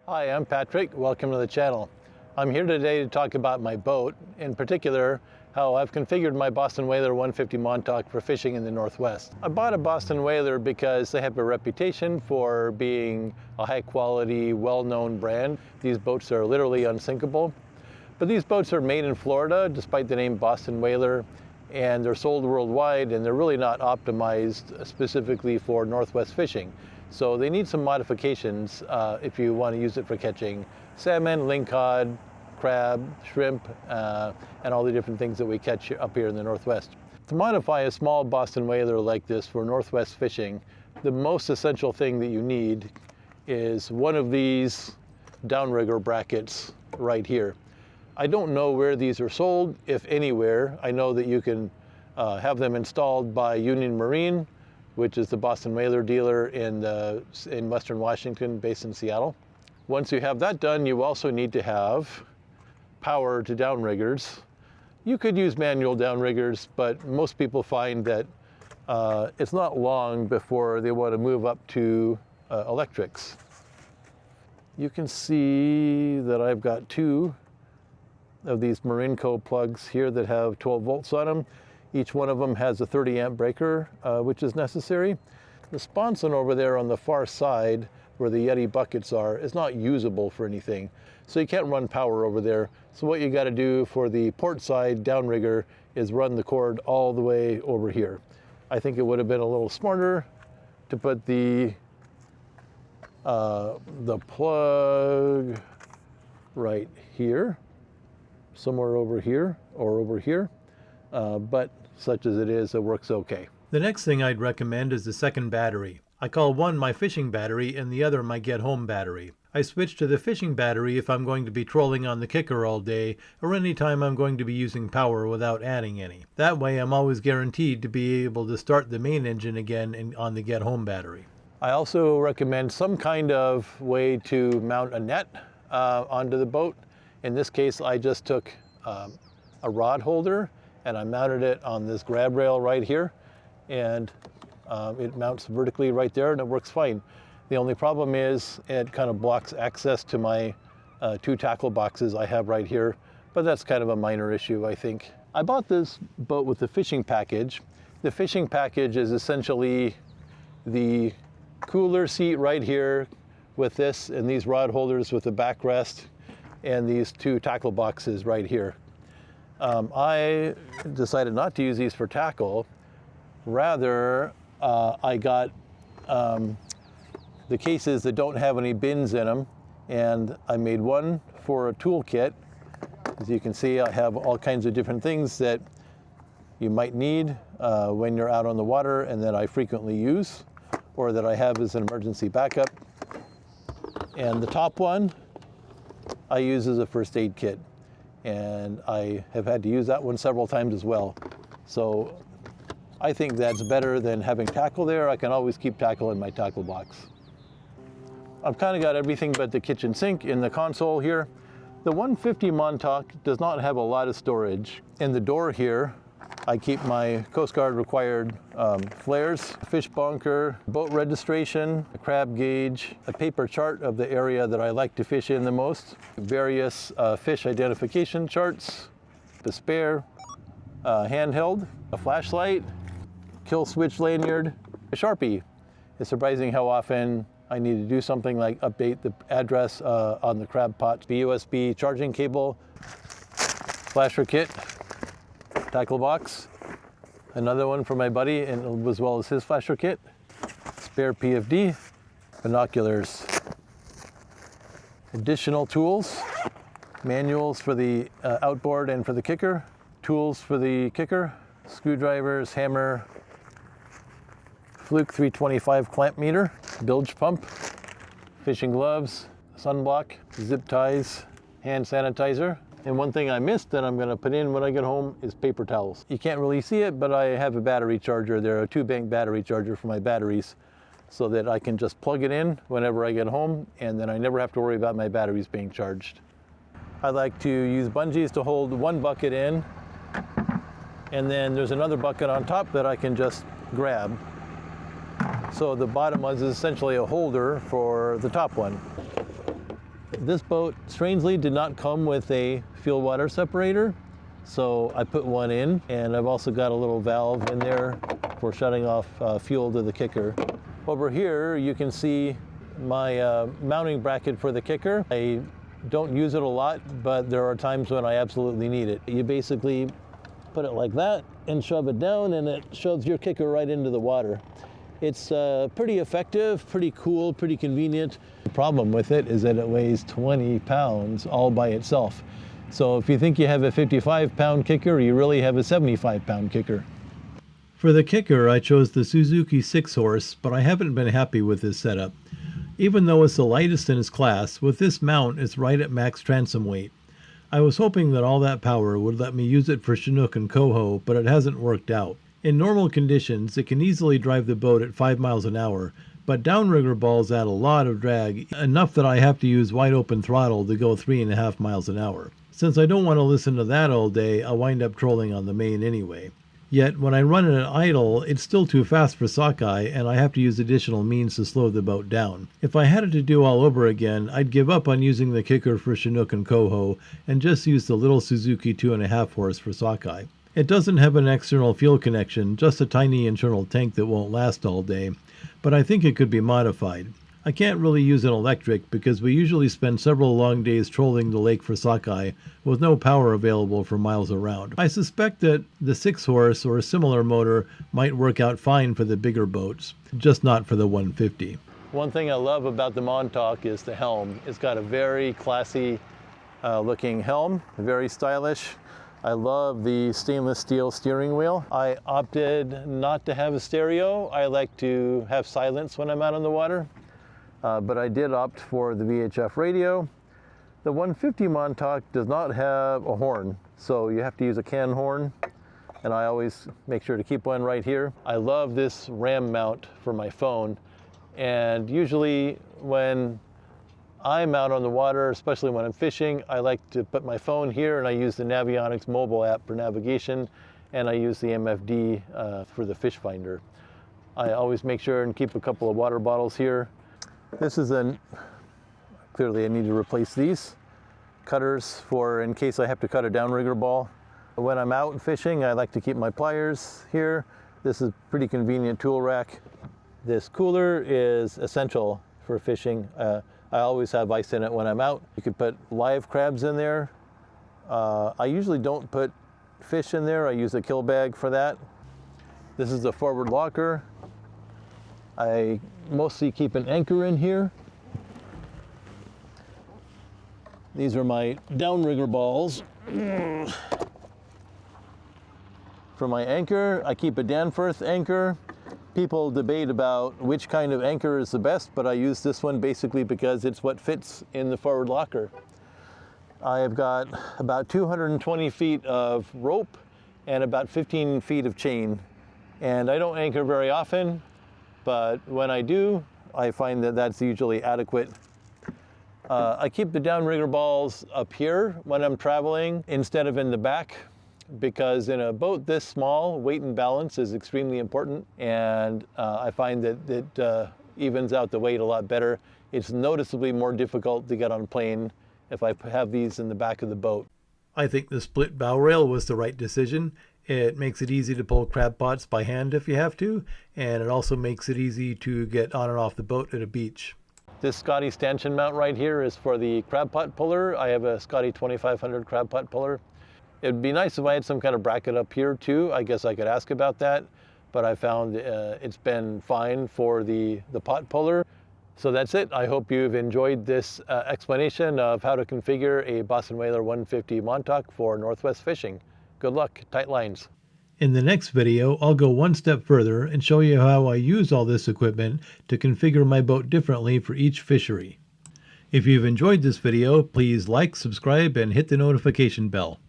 Hi, I'm Patrick. Welcome to the channel. I'm here today to talk about my boat, in particular how I've configured my Boston Whaler 150 Montauk for fishing in the Northwest. I bought a Boston Whaler because they have a reputation for being a high quality, well-known brand. These boats are literally unsinkable. But these boats are made in Florida, despite the name Boston Whaler, and they're sold worldwide, and they're really not optimized specifically for Northwest fishing. So they need some modifications if you want to use it for catching salmon, lingcod, crab, shrimp, and all the different things that we catch up here in the Northwest. To modify a small Boston Whaler like this for Northwest fishing, the most essential thing that you need is one of these Downrigger brackets right here. I don't know where these are sold, if anywhere. I know that you can have them installed by Union Marine, which is the Boston Whaler dealer in Western Washington, based in Seattle. Once you have that done, you also need to have power to downriggers. You could use manual downriggers, but most people find that it's not long before they want to move up to electrics. You can see that I've got two of these Marinco plugs here that have 12 volts on them. Each one of them has a 30 amp breaker, which is necessary. The sponson over there on the far side, where the Yeti buckets are, is not usable for anything. So you can't run power over there. So what you got to do for the port side downrigger is run the cord all the way over here. I think it would have been a little smarter to put the plug right here, somewhere over here or over here. But such as it is, it works okay. The next thing I'd recommend is the second battery. I call one my fishing battery and the other my get home battery. I switch to the fishing battery if I'm going to be trolling on the kicker all day, or any time I'm going to be using power without adding any. That way I'm always guaranteed to be able to start the main engine again on the get home battery. I also recommend some kind of way to mount a net onto the boat. In this case, I just took a rod holder and I mounted it on this grab rail right here, and it mounts vertically right there, and it works fine. The only problem is it kind of blocks access to my two tackle boxes I have right here, but that's kind of a minor issue, I think. I bought this boat with the fishing package. The fishing package is essentially the cooler seat right here with this and these rod holders with the backrest and these two tackle boxes right here. I decided not to use these for tackle. Rather, I got the cases that don't have any bins in them, and I made one for a toolkit. As you can see, I have all kinds of different things that you might need when you're out on the water and that I frequently use, or that I have as an emergency backup. And the top one I use as a first aid kit. And I have had to use that one several times as well. So I think that's better than having tackle there. I can always keep tackle in my tackle box. I've kind of got everything but the kitchen sink in the console here. The 150 Montauk does not have a lot of storage. In the door here, I keep my Coast Guard required flares, fish bunker, boat registration, a crab gauge, a paper chart of the area that I like to fish in the most, various fish identification charts, the spare handheld, a flashlight, kill switch lanyard, a Sharpie. It's surprising how often I need to do something like update the address on the crab pot, the USB charging cable, flasher kit, tackle box, another one for my buddy, and as well as his flasher kit, spare PFD, binoculars, additional tools, manuals for the outboard and for the kicker, tools for the kicker, screwdrivers, hammer, Fluke 325 clamp meter, bilge pump, fishing gloves, sunblock, zip ties, hand sanitizer. And one thing I missed that I'm going to put in when I get home is paper towels. You can't really see it, but I have a battery charger there, a 2-bank battery charger for my batteries, so that I can just plug it in whenever I get home, and then I never have to worry about my batteries being charged. I like to use bungees to hold one bucket in, and then there's another bucket on top that I can just grab. So the bottom one is essentially a holder for the top one. This boat strangely did not come with a fuel water separator, so I put one in, and I've also got a little valve in there for shutting off fuel to the kicker. Over here you can see my mounting bracket for the kicker. I don't use it a lot, but there are times when I absolutely need it. You basically put it like that and shove it down, and it shoves your kicker right into the water. It's pretty effective, pretty cool, pretty convenient. The problem with it is that it weighs 20 pounds all by itself. So if you think you have a 55-pound kicker, you really have a 75-pound kicker. For the kicker, I chose the Suzuki 6-horse, but I haven't been happy with this setup. Even though it's the lightest in its class, with this mount it's right at max transom weight. I was hoping that all that power would let me use it for Chinook and coho, but it hasn't worked out. In normal conditions, it can easily drive the boat at 5 miles an hour, but downrigger balls add a lot of drag, enough that I have to use wide open throttle to go 3.5 miles an hour. Since I don't want to listen to that all day, I'll wind up trolling on the main anyway. Yet, when I run it at idle, it's still too fast for sockeye, and I have to use additional means to slow the boat down. If I had it to do all over again, I'd give up on using the kicker for Chinook and coho, and just use the little Suzuki 2.5 horse for sockeye. It doesn't have an external fuel connection, just a tiny internal tank that won't last all day, but I think it could be modified. I can't really use an electric because we usually spend several long days trolling the lake for sockeye with no power available for miles around. I suspect that the 6-horse or a similar motor might work out fine for the bigger boats, just not for the 150. One thing I love about the Montauk is the helm. It's got a very classy looking helm, very stylish. I love the stainless steel steering wheel. I opted not to have a stereo. I like to have silence when I'm out on the water, but I did opt for the VHF radio. The 150 Montauk does not have a horn, so you have to use a can horn, and I always make sure to keep one right here. I love this RAM mount for my phone, and usually when I'm out on the water, especially when I'm fishing, I like to put my phone here, and I use the Navionics mobile app for navigation, and I use the MFD for the fish finder. I always make sure and keep a couple of water bottles here. This is clearly I need to replace these cutters for in case I have to cut a downrigger ball. When I'm out fishing, I like to keep my pliers here. This is a pretty convenient tool rack. This cooler is essential for fishing. I always have ice in it when I'm out. You could put live crabs in there. I usually don't put fish in there. I use a kill bag for that. This is the forward locker. I mostly keep an anchor in here. These are my downrigger balls. For my anchor, I keep a Danforth anchor. People debate about which kind of anchor is the best, but I use this one basically because it's what fits in the forward locker. I have got about 220 feet of rope and about 15 feet of chain. And I don't anchor very often, but when I do, I find that that's usually adequate. I keep the downrigger balls up here when I'm traveling instead of in the back, because in a boat this small, weight and balance is extremely important, and I find that it evens out the weight a lot better. It's noticeably more difficult to get on a plane if I have these in the back of the boat. I think the split bow rail was the right decision. It makes it easy to pull crab pots by hand if you have to, and it also makes it easy to get on and off the boat at a beach. This Scotty stanchion mount right here is for the crab pot puller. I have a Scotty 2500 crab pot puller. It'd be nice if I had some kind of bracket up here too. I guess I could ask about that, but I found it's been fine for the pot puller. So that's it. I hope you've enjoyed this explanation of how to configure a Boston Whaler 150 Montauk for Northwest fishing. Good luck, tight lines. In the next video, I'll go one step further and show you how I use all this equipment to configure my boat differently for each fishery. If you've enjoyed this video, please like, subscribe, and hit the notification bell.